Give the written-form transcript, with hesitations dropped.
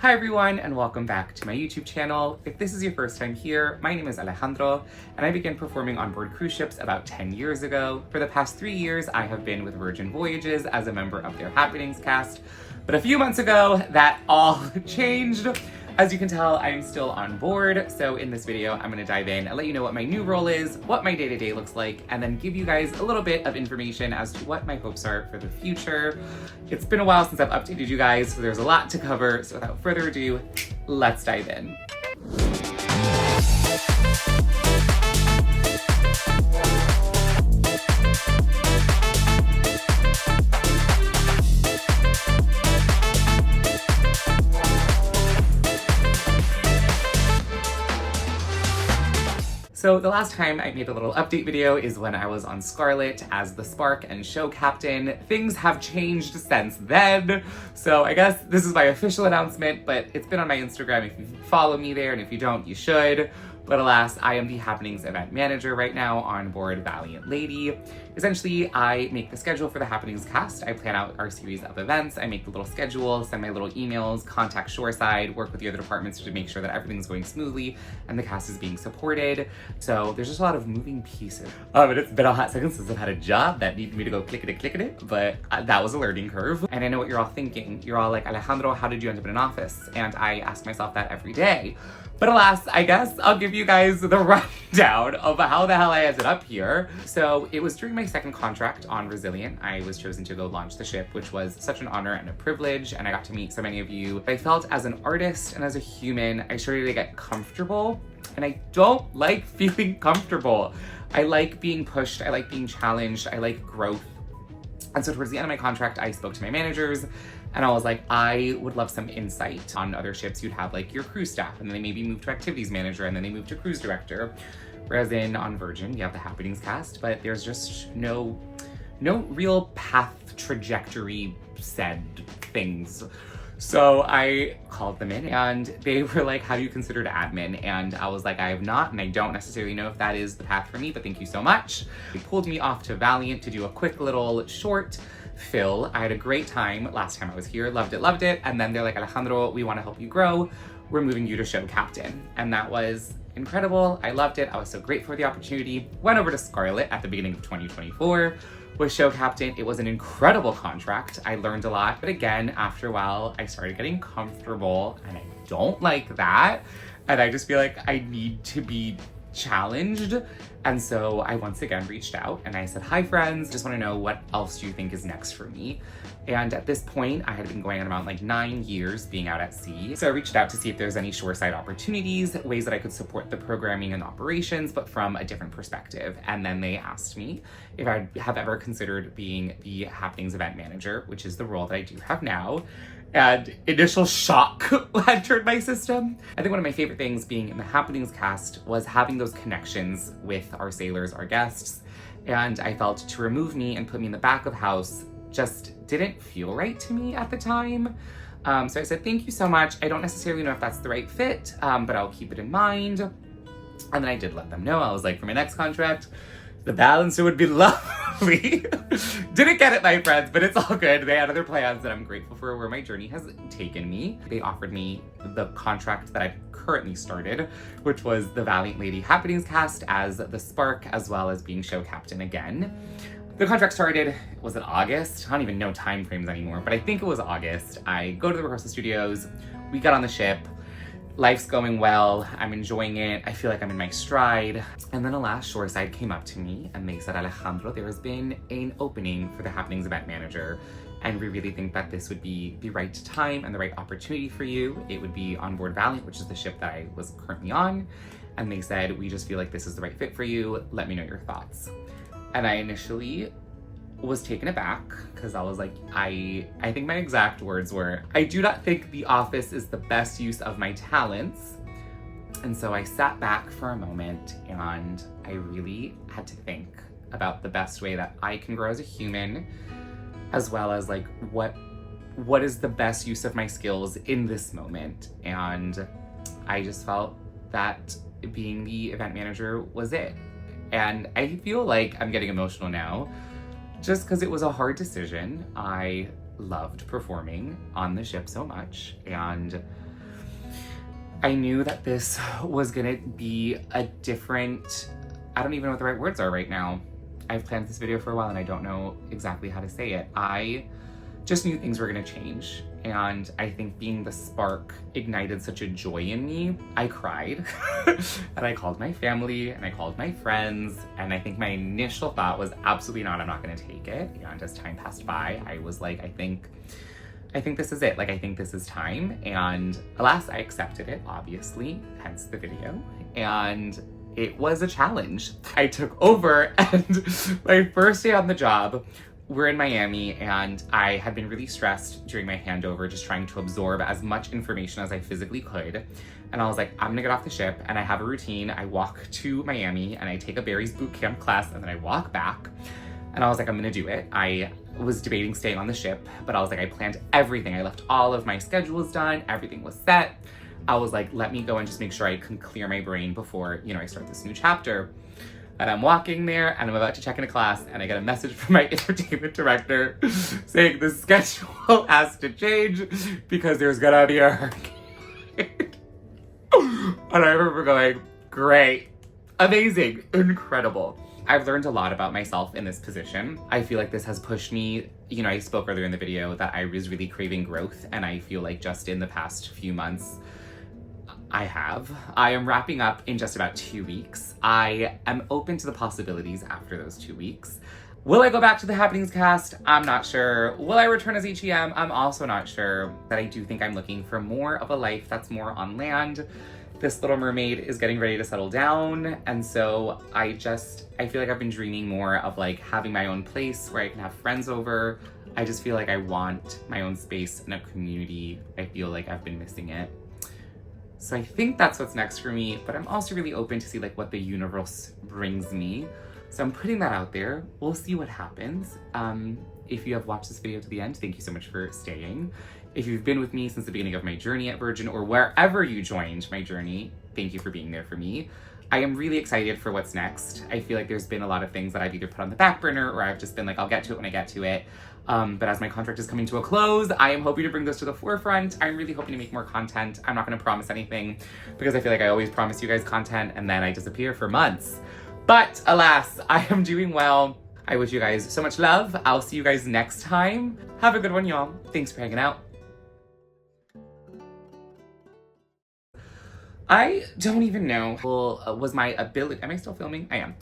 Hi everyone, and welcome back to my YouTube channel. If this is your first time here, my name is Alejandro, and I began performing on board cruise ships about 10 years ago. For the past 3 years, I have been with Virgin Voyages as a member of their Happenings cast, but a few months ago, that all changed. As you can tell, I'm still on board, so in this video, I'm gonna dive in and let you know what my new role is, what my day-to-day looks like, and then give you guys a little bit of information as to what my hopes are for the future. It's been a while since I've updated you guys, so there's a lot to cover, so without further ado, let's dive in. So the last time I made a little update video is when I was on Scarlet as the Spark and show captain. Things have changed since then. So I guess this is my official announcement, but it's been on my Instagram if you follow me there, and if you don't, you should. But alas, I am the Happenings event manager right now on board Valiant Lady. Essentially, I make the schedule for the Happenings cast. I plan out our series of events. I make the little schedule, send my little emails, contact shoreside, work with the other departments to make sure that everything's going smoothly and the cast is being supported. So there's just a lot of moving pieces. But it's been a hot second since I've had a job that needed me to go clickety, but that was a learning curve. And I know what you're all thinking. You're all like, Alejandro, how did you end up in an office? And I ask myself that every day. But alas, I guess I'll give you guys the rundown of how the hell I ended up here. So it was during my second contract on Resilient. I was chosen to go launch the ship, which was such an honor and a privilege, and I got to meet so many of you. I felt as an artist and as a human, I started to get comfortable, and I don't like feeling comfortable. I like being pushed, I like being challenged, I like growth. And so towards the end of my contract, I spoke to my managers, and I was like, I would love some insight. On other ships, you'd have like your crew staff, and then they maybe move to activities manager, and then they move to cruise director. Whereas on Virgin, you have the Happenings cast, but there's just no real path trajectory said things. So I called them in, and they were like, have you considered admin? And I was like, I have not, and I don't necessarily know if that is the path for me, but thank you so much. They pulled me off to Valiant to do a quick little short fill. I had a great time last time I was here, loved it. And then they're like, Alejandro, we want to help you grow. We're moving you to show captain. And that was incredible. I loved it. I was so grateful for the opportunity. Went over to Scarlet at the beginning of 2024. Was show captain. It was an incredible contract. I learned a lot, but again, after a while, I started getting comfortable, and I don't like that. And I just feel like I need to be challenged. And so I once again reached out and I said, hi friends, just want to know what else do you think is next for me? And at this point, I had been going on about like 9 years being out at sea. So I reached out to see if there's any shoreside opportunities, ways that I could support the programming and operations, but from a different perspective. And then they asked me if I have ever considered being the Happenings event manager, which is the role that I do have now. And initial shock entered my system. I think one of my favorite things being in the Happenings cast was having those connections with our sailors, our guests. And I felt to remove me and put me in the back of house just didn't feel right to me at the time. So I said, thank you so much. I don't necessarily know if that's the right fit, but I'll keep it in mind. And then I did let them know. I was like, for my next contract, the balancer would be lovely. Didn't get it, my friends, but it's all good. They had other plans, and I'm grateful for where my journey has taken me. They offered me the contract that I've currently started, which was the Valiant Lady Happenings cast as the Spark, as well as being show captain again. The contract started, was it August? I don't even know time frames anymore, but I think it was August. I go to the rehearsal studios, we got on the ship, life's going well, I'm enjoying it, I feel like I'm in my stride. And then alas, shoreside came up to me and they said, Alejandro, there has been an opening for the Happenings event manager, and we really think that this would be the right time and the right opportunity for you. It would be on board Valiant, which is the ship that I was currently on. And they said, we just feel like this is the right fit for you. Let me know your thoughts. And I initially was taken aback because I was like, I think my exact words were, I do not think the office is the best use of my talents. And so I sat back for a moment and I really had to think about the best way that I can grow as a human, as well as like what is the best use of my skills in this moment. And I just felt that being the event manager was it. And I feel like I'm getting emotional now just because it was a hard decision. I loved performing on the ship so much, and I knew that this was gonna be a different, I don't even know what the right words are right now. I've planned this video for a while and I don't know exactly how to say it. I just knew things were gonna change. And I think being the spark ignited such a joy in me. I cried and I called my family and I called my friends. And I think my initial thought was absolutely not, I'm not gonna take it. And as time passed by, I was like, I think this is it. Like, I think this is time. And alas, I accepted it, obviously, hence the video. And it was a challenge. I took over and my first day on the job, we're in Miami and I had been really stressed during my handover, just trying to absorb as much information as I physically could. And I was like, I'm gonna get off the ship, and I have a routine. I walk to Miami and I take a Barry's boot camp class and then I walk back. And I was like, I'm gonna do it. I was debating staying on the ship, but I was like, I planned everything. I left all of my schedules done, everything was set. I was like, let me go and just make sure I can clear my brain before, I start this new chapter. And I'm walking there and I'm about to check into class and I get a message from my entertainment director saying the schedule has to change because there's gonna be a hurricane. And I remember going, great, amazing, incredible. I've learned a lot about myself in this position. I feel like this has pushed me. I spoke earlier in the video that I was really craving growth, and I feel like just in the past few months, I am wrapping up in just about 2 weeks. I am open to the possibilities after those 2 weeks. Will I go back to the Happenings cast? I'm not sure. Will I return as HEM? I'm also not sure. But I do think I'm looking for more of a life that's more on land. This Little Mermaid is getting ready to settle down. And so I feel like I've been dreaming more of like having my own place where I can have friends over. I just feel like I want my own space and a community. I feel like I've been missing it. So I think that's what's next for me, but I'm also really open to see like what the universe brings me. So I'm putting that out there. We'll see what happens. If you have watched this video to the end, thank you so much for staying. If you've been with me since the beginning of my journey at Virgin or wherever you joined my journey, thank you for being there for me. I am really excited for what's next. I feel like there's been a lot of things that I've either put on the back burner or I've just been like, I'll get to it when I get to it. But as my contract is coming to a close, I am hoping to bring this to the forefront. I'm really hoping to make more content. I'm not gonna promise anything because I feel like I always promise you guys content and then I disappear for months. But alas, I am doing well. I wish you guys so much love. I'll see you guys next time. Have a good one, y'all. Thanks for hanging out. I don't even know was my ability. Am I still filming? I am.